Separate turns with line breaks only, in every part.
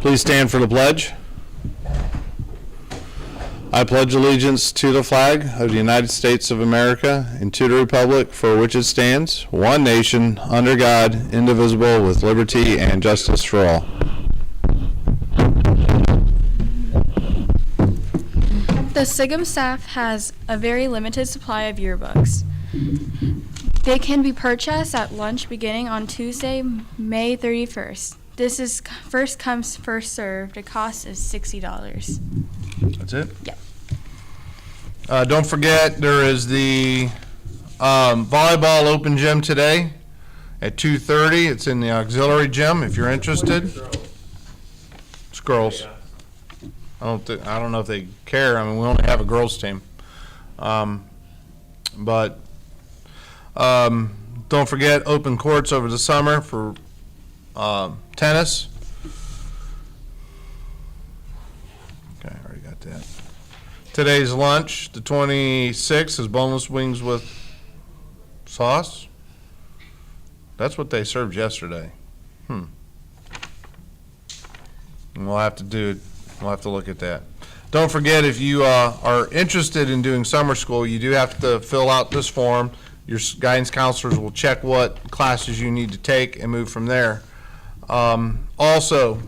Please stand for the pledge. I pledge allegiance to the flag of the United States of America and to the republic for which it stands, one nation, under God, indivisible, with liberty and justice for all.
The SIGM staff has a very limited supply of yearbooks. They can be purchased at lunch beginning on Tuesday, May 31st. This is first comes, first served. The cost is $60.
That's it?
Yep.
Don't forget, there is the volleyball open gym today at 2:30. It's in the auxiliary gym if you're interested. It's girls. I don't know if they care. I mean, we only have a girls team. But don't forget, open courts over the summer for tennis. Okay, I already got that. Today's lunch, the 26th, is boneless wings with sauce. That's what they served yesterday. And we'll have to do it. We'll have to look at that. Don't forget, if you are interested in doing summer school, you do have to fill out this form. Your guidance counselors will check what classes you need to take and move from there. Also,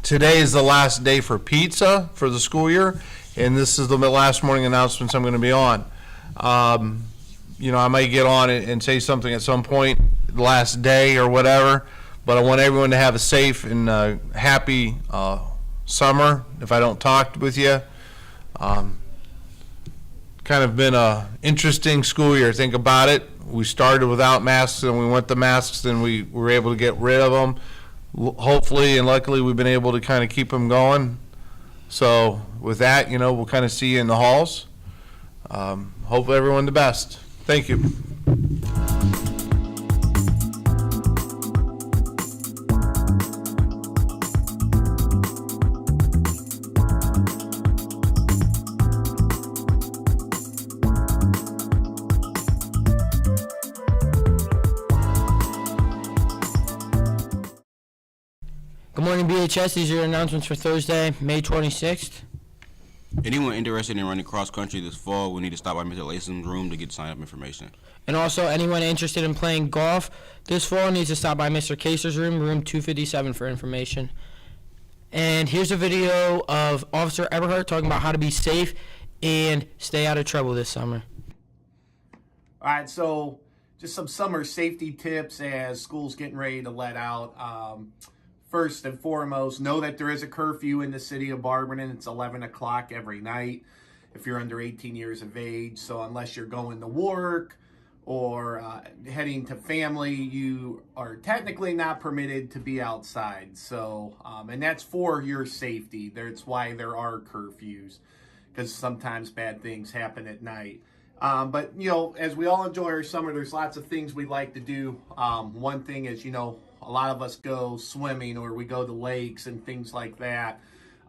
today is the last day for pizza for the school year, and this is the last morning announcements I'm going to be on. You know, I might get on it and say something at some point, the last day or whatever, but I want everyone to have a safe and happy summer. If I don't talk with you, kind of been a interesting school year. Think about it. We started without masks, and we went to masks, and we were able to get rid of them. Hopefully and luckily, we've been able to kind of keep them going. So with that, you know, we'll kind of see you in the halls. Hope everyone the best. Thank you.
Good morning, BHS. These are your announcements for Thursday, May 26th.
Anyone interested in running cross country this fall will need to stop by Mr. Lason's room to get sign up information.
And also, anyone interested in playing golf this fall needs to stop by Mr. Caser's room, room 257, for information. And here's a video of Officer Eberhardt talking about how to be safe and stay out of trouble this summer.
All right, so just some summer safety tips as school's getting ready to let out. First and foremost, know that there is a curfew in the city of Barberton. It's 11 o'clock every night if you're under 18 years of age. So unless you're going to work or heading to family, you are technically not permitted to be outside. So, and that's for your safety. That's why there are curfews, because sometimes bad things happen at night. But, you know, as we all enjoy our summer, there's lots of things we like to do. One thing is, you know, a lot of us go swimming or we go to lakes and things like that.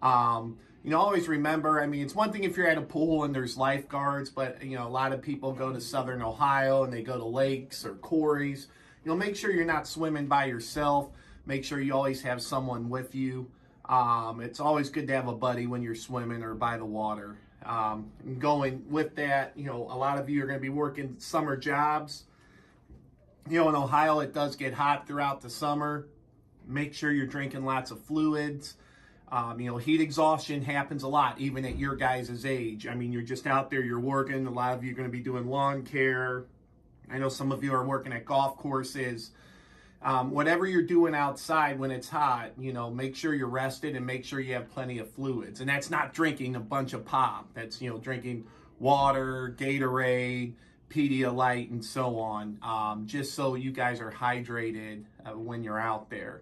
You know, always remember, I mean, it's one thing if you're at a pool and there's lifeguards, but, you know, a lot of people go to Southern Ohio and they go to lakes or quarries. You know, make sure you're not swimming by yourself. Make sure you always have someone with you. It's always good to have a buddy when you're swimming or by the water. And going with that, you know, a lot of you are going to be working summer jobs. You know, in Ohio, it does get hot throughout the summer. Make sure you're drinking lots of fluids. You know, heat exhaustion happens a lot, even at your guys' age. I mean, you're just out there, you're working. A lot of you are going to be doing lawn care. I know some of you are working at golf courses. Whatever you're doing outside when it's hot, you know, make sure you're rested and make sure you have plenty of fluids. And that's not drinking a bunch of pop. That's, you know, drinking water, Gatorade, Pedialyte, and so on, just so you guys are hydrated when you're out there.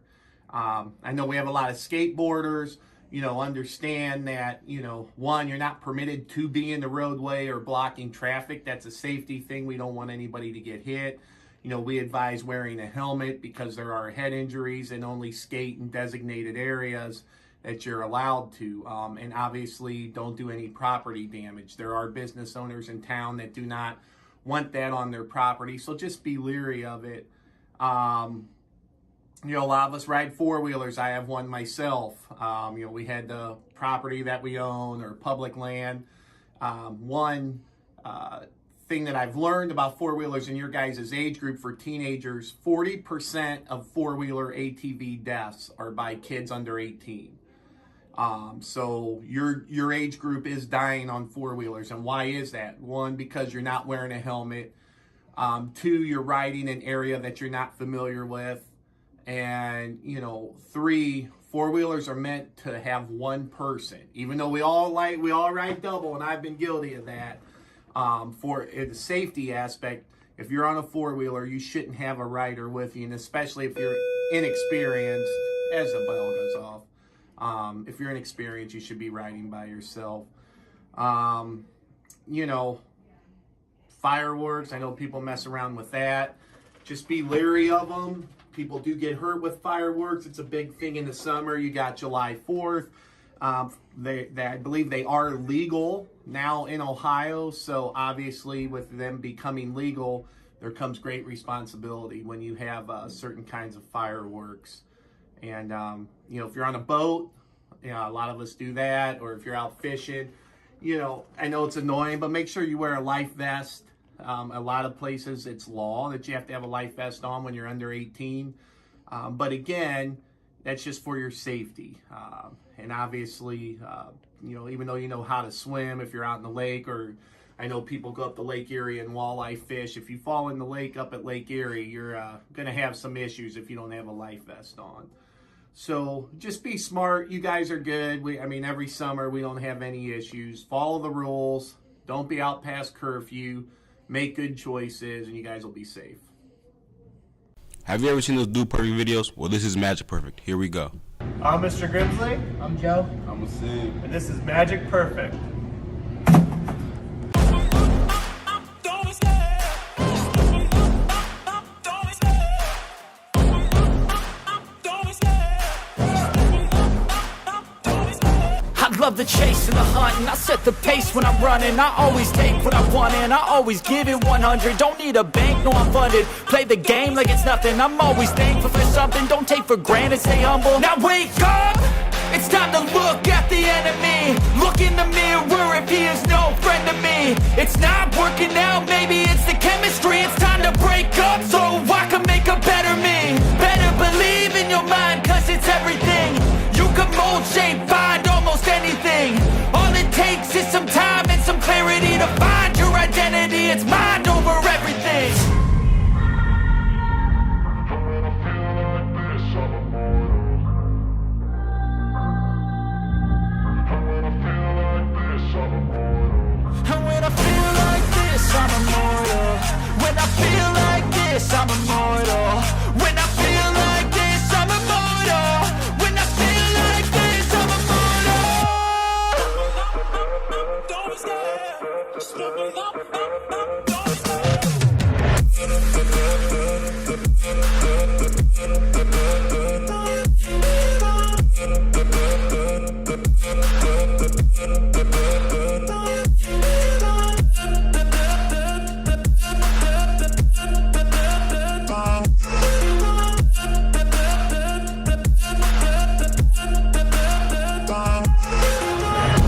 I know we have a lot of skateboarders. You know, understand that, you know, one, you're not permitted to be in the roadway or blocking traffic. That's a safety thing. We don't want anybody to get hit. You know, we advise wearing a helmet because there are head injuries, and only skate in designated areas that you're allowed to. And obviously don't do any property damage. There are business owners in town that do not want that on their property, so just be leery of it. A lot of us ride four-wheelers. I have one myself. We had the property that we own or public land. One thing that I've learned about four-wheelers in your guys' age group for teenagers, 40% of four-wheeler ATV deaths are by kids under 18. So your age group is dying on four-wheelers. And why is that? One, because you're not wearing a helmet. Two, you're riding an area that you're not familiar with. And, three, four-wheelers are meant to have one person. Even though we all ride double, and I've been guilty of that. For the safety aspect, if you're on a four-wheeler, you shouldn't have a rider with you, and especially if you're inexperienced, as the bell goes off. If you're inexperienced, you should be riding by yourself. Fireworks, I know people mess around with that. Just be leery of them. People do get hurt with fireworks. It's a big thing in the summer. You got July 4th. I believe they are legal now in Ohio. So obviously with them becoming legal, there comes great responsibility when you have certain kinds of fireworks. And, if you're on a boat, a lot of us do that. Or if you're out fishing, I know it's annoying, but make sure you wear a life vest. A lot of places it's law that you have to have a life vest on when you're under 18. But again, that's just for your safety. And obviously, even though you know how to swim, if you're out in the lake, or I know people go up to Lake Erie and walleye fish. If you fall in the lake up at Lake Erie, you're going to have some issues if you don't have a life vest on. So just be smart. You guys are good. Every summer we don't have any issues. Follow the rules. Don't be out past curfew. Make good choices, and you guys will be safe.
Have you ever seen those Dude Perfect videos? Well, this is Magic Perfect. Here we go.
I'm Mr. Grimsley,
I'm Joe.
I'm a Sim.
and this is Magic Perfect.
Love the chase and the hunt, and I set the pace when I'm running. I always take what I want and I always give it 100. Don't need a bank, no I'm funded. Play the game like it's nothing. I'm always thankful for something. Don't take for granted, stay humble. Now wake up! It's time to look at the enemy. Look in the mirror if he is no friend to me. It's not working out, maybe it's the chemistry. It's time to break up so I can make a better me. Better believe in your mind, cause it's everything. You can mold, shape, find almost anything. All it takes is some time and some clarity to find your identity. It's mind over everything. And when I feel like this, I'm immortal. When I feel like this, I'm immortal. When I feel like this, I'm immortal. When I feel like this, I'm immortal. Don't be scared. Just level up. Don't be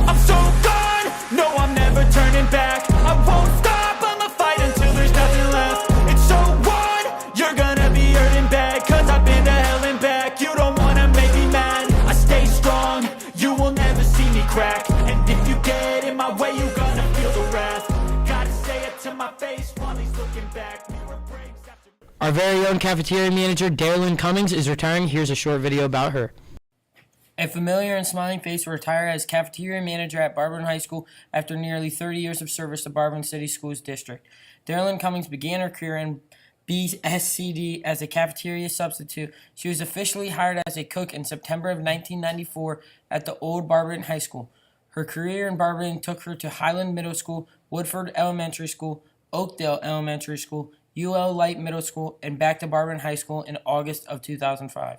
I'm so gone, no I'm never turning back. I won't stop, I'ma fight until there's nothing left. It's so on, you're gonna be hurting bad. Cause I've been to hell and back. You don't wanna make me mad, I stay strong. You will never see me crack. And if you get in my way, you're gonna feel the wrath. Gotta say it to my face while he's looking back. Mirror breaks after.
Our very own cafeteria manager, Darylyn Cummings, is retiring. Here's a short video about her. A familiar and smiling face will retire as cafeteria manager at Barberton High School after nearly 30 years of service to Barberton City Schools District. Darylyn Cummings began her career in BSCD as a cafeteria substitute. She was officially hired as a cook in September of 1994 at the old Barberton High School. Her career in Barberton took her to Highland Middle School, Woodford Elementary School, Oakdale Elementary School, UL Light Middle School, and back to Barberton High School in August of 2005.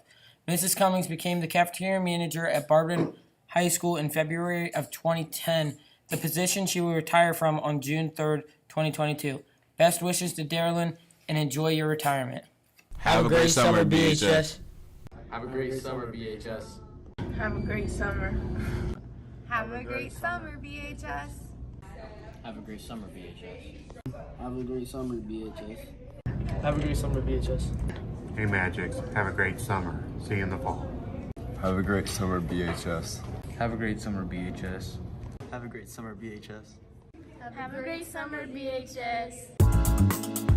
Mrs. Cummings became the cafeteria manager at Barberton High School in February of 2010, the position she will retire from on June 3rd, 2022. Best wishes to Darylyn and enjoy your retirement.
Have a great summer, BHS.
Have a great summer, BHS.
Have a great summer.
Have a great summer, BHS.
Have a great summer, BHS.
Have a great summer, BHS.
Have a great summer, BHS.
Hey Magics, have a great summer. See you in the fall.
Have a great summer, BHS.
Have a great summer, BHS.
Have a great summer, BHS.
Have a great summer, BHS.